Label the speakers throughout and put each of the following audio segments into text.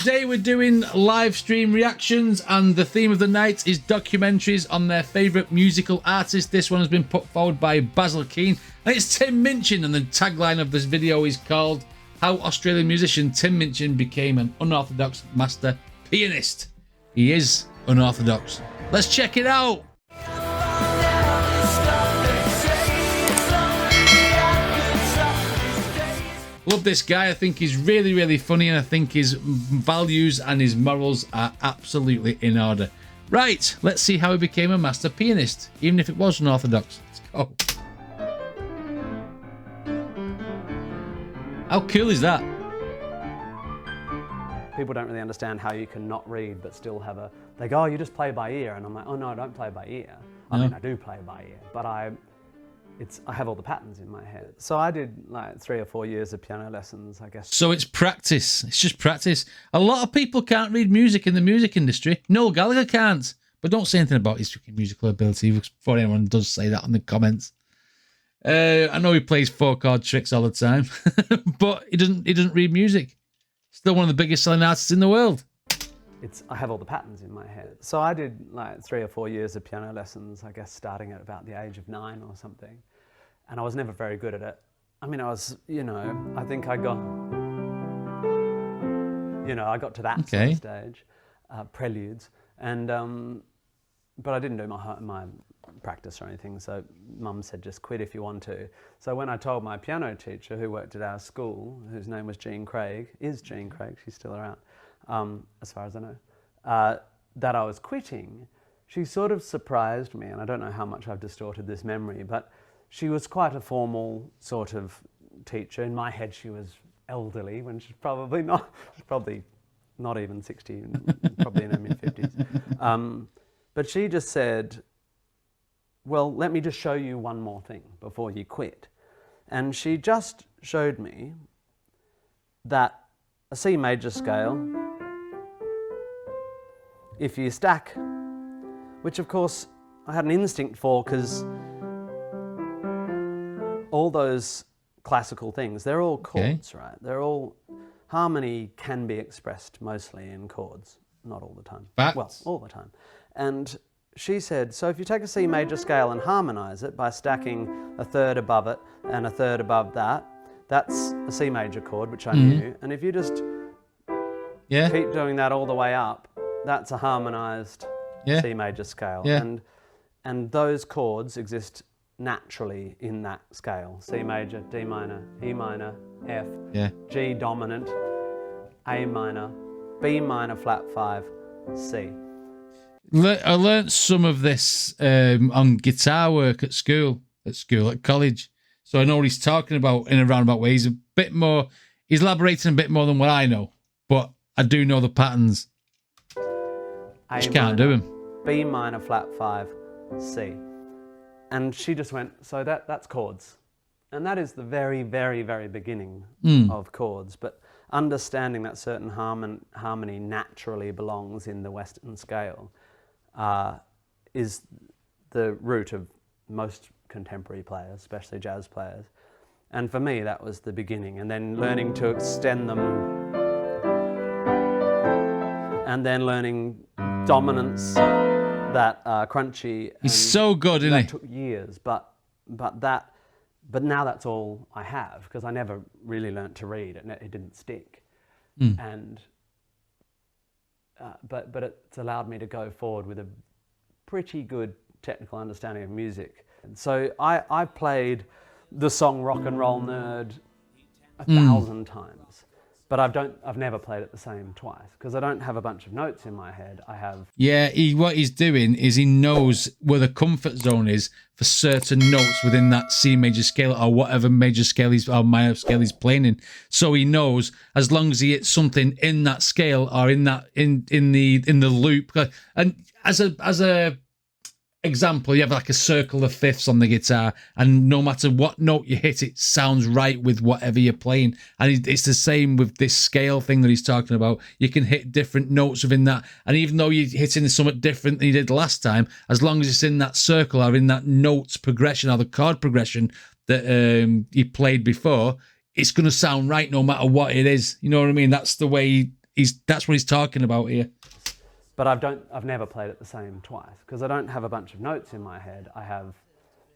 Speaker 1: Today we're doing live stream reactions, and the theme of the night is documentaries on their favourite musical artists. This one has been put forward by Basil Keane, and it's Tim Minchin, and the tagline of this video is called How Australian Musician Tim Minchin Became an Unorthodox Master Pianist. He is unorthodox. Let's check it out. Love this guy. I think he's really, really funny, and I think his values and his morals are absolutely in order. Right, let's see how he became a master pianist, even if it was unorthodox. Let's go. How cool is that?
Speaker 2: People don't really understand how you can not read but still have a... They go, oh, you just play by ear. And I'm like, oh, no, I don't play by ear. I mean, I do play by ear, but I have all the patterns in my head. So I did like 3 or 4 years of piano lessons, I guess. So
Speaker 1: it's practice. It's just practice. A lot of people can't read music in the music industry. Noel Gallagher can't. But don't say anything about his musical ability before anyone does say that in the comments. I know he plays 4-chord tricks all the time, but he doesn't read music. Still one of the biggest selling artists in the world.
Speaker 2: I have all the patterns in my head. So I did like 3 or 4 years of piano lessons, I guess starting at about the age of 9 or something. And I was never very good at it. I mean, I was, I think I got, I got to that sort of stage, preludes. And, but I didn't do my practice or anything. So Mum said, just quit if you want to. So when I told my piano teacher, who worked at our school, whose name was Jean Craig, she's still around, as far as I know, that I was quitting, she sort of surprised me, and I don't know how much I've distorted this memory, but she was quite a formal sort of teacher. In my head, she was elderly when she's probably not even 60, probably in her mid-50s. But she just said, well, let me just show you one more thing before you quit. And she just showed me that a C major scale, if you stack, which of course I had an instinct for, because all those classical things, they're all chords, right? They're all, harmony can be expressed mostly in chords, not all the time. Well, all the time. And she said, so if you take a C major scale and harmonize it by stacking a third above it and a third above that, that's a C major chord, which I knew. And if you just keep doing that all the way up, that's a harmonized C major scale. And those chords exist naturally in that scale. C major, D minor, E minor, F, G dominant, A minor, B minor flat 5, C.
Speaker 1: I learnt some of this on guitar work at college. So I know what he's talking about in a roundabout way. He's elaborating a bit more than what I know, but I do know the patterns. I just can't do them.
Speaker 2: B minor flat 5, C. And she just went, so that's chords. And that is the very, very, very beginning of chords. But understanding that certain harmony naturally belongs in the Western scale is the root of most contemporary players, especially jazz players. And for me, that was the beginning. And then learning to extend them, and then learning dominance, that crunchy.
Speaker 1: He's so good, isn't he?
Speaker 2: That took years, but now that's all I have, because I never really learnt to read, and it didn't stick. And but it's allowed me to go forward with a pretty good technical understanding of music. And so I played the song Rock and Roll Nerd 1,000 times. But I've never played it the same twice, because I don't have a bunch of notes in my head. I have...
Speaker 1: Yeah, what he's doing is he knows where the comfort zone is for certain notes within that C major scale or whatever major scale or minor scale he's playing in. So he knows as long as he hits something in that scale or in the loop. And as a example, you have like a circle of fifths on the guitar, and no matter what note you hit, it sounds right with whatever you're playing. And it's the same with this scale thing that he's talking about. You can hit different notes within that, and even though you're hitting something different than you did last time, as long as it's in that circle or in that notes progression or the chord progression that you played before, it's going to sound right no matter what it is. You know what I mean? That's the way that's what he's talking about here.
Speaker 2: But I've never played it the same twice because I don't have a bunch of notes in my head. I have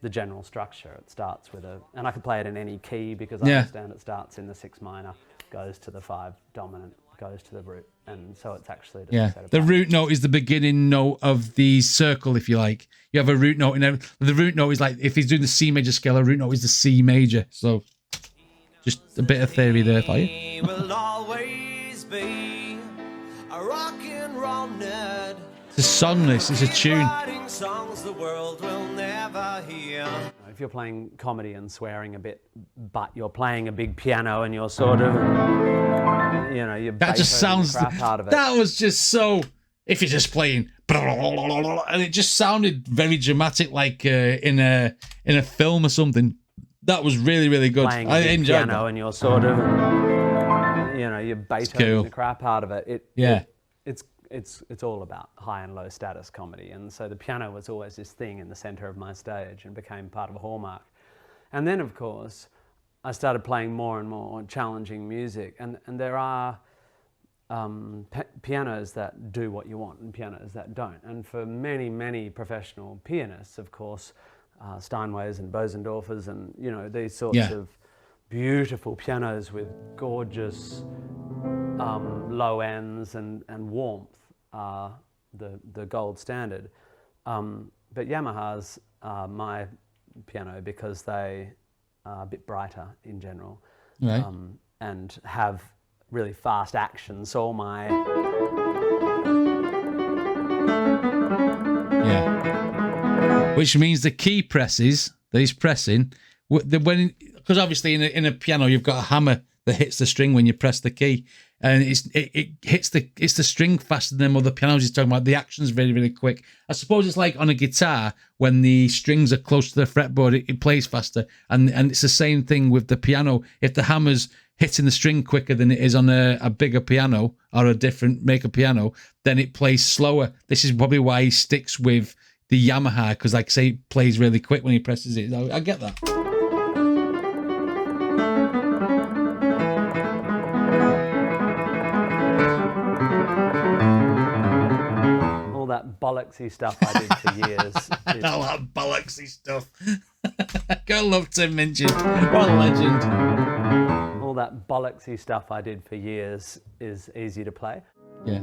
Speaker 2: the general structure. It starts with and I can play it in any key because I understand it starts in the 6 minor, goes to the 5 dominant, goes to the root, and so it's actually just a set of
Speaker 1: the
Speaker 2: patterns.
Speaker 1: root note is the beginning note of the circle, if you like. You have a root note, and the root note is like if he's doing the C major scale, a root note is the C major. So just a bit of theory there for you.
Speaker 3: Will always be a rock and roll nerd.
Speaker 1: It's a song, this. It's a tune.
Speaker 3: Writing songs the world will never hear.
Speaker 2: If you're playing comedy and swearing a bit, but you're playing a big piano and you're sort of, you're
Speaker 1: That just sounds.
Speaker 2: the crap out of it.
Speaker 1: That was just so. If you're just playing, and it just sounded very dramatic, like in a film or something. That was really, really good.
Speaker 2: Playing
Speaker 1: I
Speaker 2: a big
Speaker 1: enjoyed
Speaker 2: piano
Speaker 1: that.
Speaker 2: and you're sort of, you're Beethoven
Speaker 1: cool.
Speaker 2: the crap out of it. It's all about high and low status comedy, and so the piano was always this thing in the center of my stage and became part of a hallmark. And then, of course, I started playing more and more challenging music, and there are pianos that do what you want and pianos that don't. And for many, many professional pianists, of course, Steinways and Bosendorfers and these sorts of beautiful pianos with gorgeous low ends and warmth are the gold standard. But Yamahas are my piano because they are a bit brighter in general,
Speaker 1: Right.
Speaker 2: and have really fast action. So all my
Speaker 1: Which means the key presses that he's pressing, because obviously in a piano you've got a hammer that hits the string when you press the key, and it hits the string faster than other pianos he's talking about. The action's really, really quick. I suppose it's like on a guitar when the strings are close to the fretboard, it plays faster, and it's the same thing with the piano. If the hammer's hitting the string quicker than it is on a bigger piano or a different maker piano, then it plays slower. This is probably why he sticks with the Yamaha, because like I say, it plays really quick when he presses it. I get that.
Speaker 2: all that bollocksy stuff I did for years.
Speaker 1: All that bollocksy stuff. Go love Tim Minchin. What a legend.
Speaker 2: All that bollocksy stuff I did for years is easy to play.
Speaker 1: Yeah.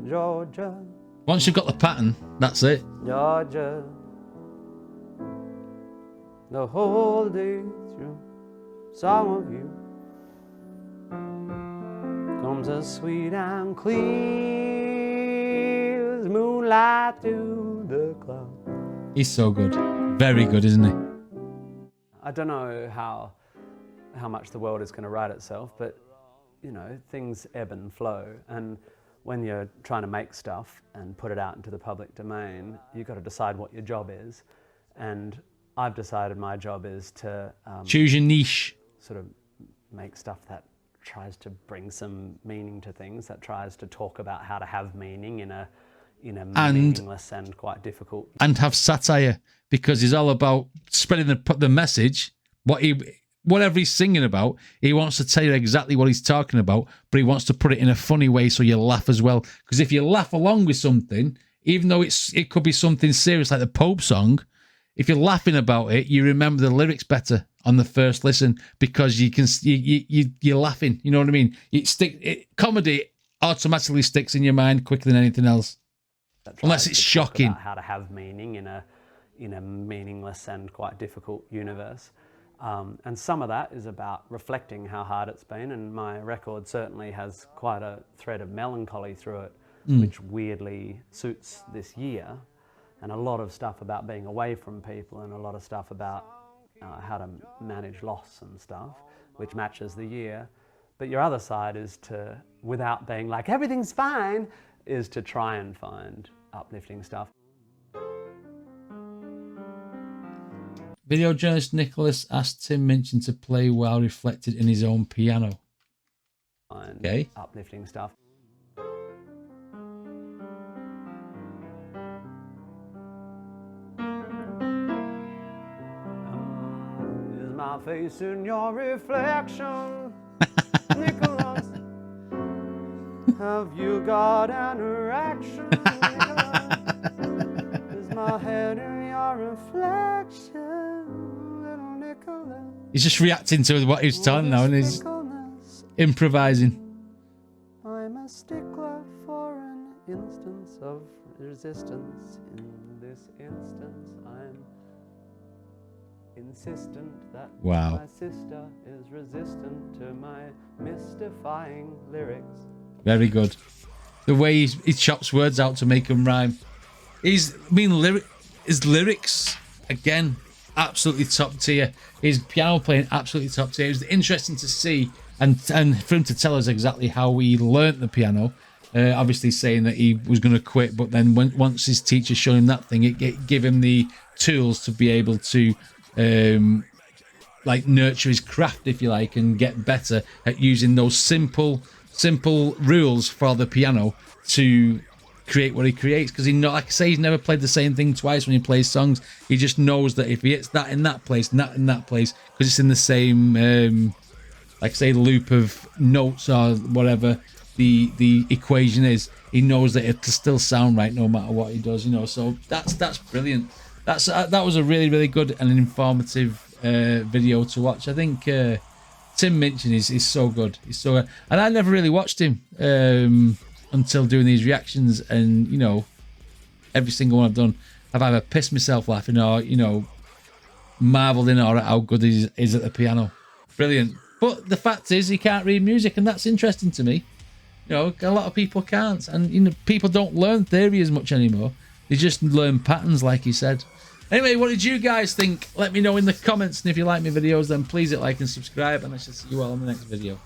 Speaker 2: Georgia,
Speaker 1: Once you've got the pattern, that's it.
Speaker 2: Georgia, the whole day through, some of you comes as sweet and clear as moonlight through the clouds.
Speaker 1: He's so good. Very good, isn't he?
Speaker 2: I don't know how much the world is going to right itself, but things ebb and flow, and when you're trying to make stuff and put it out into the public domain, you've got to decide what your job is. And I've decided my job is to
Speaker 1: Choose your niche.
Speaker 2: sort of make stuff that tries to bring some meaning to things, that tries to talk about how to have meaning in a meaningless and quite difficult.
Speaker 1: And have satire, because he's all about spreading the message. Whatever he's singing about, he wants to tell you exactly what he's talking about, but he wants to put it in a funny way so you laugh as well. Because if you laugh along with something, even though it could be something serious like the Pope song, if you're laughing about it, you remember the lyrics better on the first listen because you're laughing. You know what I mean? Comedy automatically sticks in your mind quicker than anything else, unless it's shocking.
Speaker 2: About how to have meaning in a meaningless and quite difficult universe. And some of that is about reflecting how hard it's been, and my record certainly has quite a thread of melancholy through it, which weirdly suits this year, and a lot of stuff about being away from people, and a lot of stuff about how to manage loss and stuff, which matches the year. But your other side is to, without being like, everything's fine, is to try and find uplifting stuff.
Speaker 1: Video journalist Nicholas asked Tim Minchin to play while reflected in his own piano. Okay.
Speaker 2: Uplifting stuff. Is my face in your reflection, Nicholas? Have you got an erection, Nicholas? Is my head in your reflection, little Nicholas?
Speaker 1: He's just reacting to what he's telling now, and he's improvising.
Speaker 2: I'm a stickler for an instance of resistance. In this instance, I'm insistent that
Speaker 1: Wow.
Speaker 2: my sister is resistant to my mystifying lyrics.
Speaker 1: Very good. The way he chops words out to make them rhyme. His lyrics, again, absolutely top tier. His piano playing, absolutely top tier. It was interesting to see and for him to tell us exactly how he learnt the piano. Obviously saying that he was going to quit, but then once his teacher showed him that thing, it gave him the tools to be able to like nurture his craft, if you like, and get better at using those simple rules for the piano to create what he creates. Because like I say, he's never played the same thing twice when he plays songs. He just knows that if he hits that in that place and that in that place, because it's in the same like say loop of notes or whatever the equation is, he knows that it'll still sound right no matter what he does, you know. So that's brilliant. That was a really, really good and informative video to watch. I think Tim Minchin is so good. He's so good. And I never really watched him until doing these reactions, and you know, every single one I've done, I've either pissed myself laughing or, you know, marveled in awe at how good he is at the piano. Brilliant. But the fact is, he can't read music, and that's interesting to me. You know, a lot of people can't, and you know, people don't learn theory as much anymore. They just learn patterns, like he said. Anyway, what did you guys think? Let me know in the comments, and if you like my videos, then please hit like and subscribe, and I shall see you all in the next video.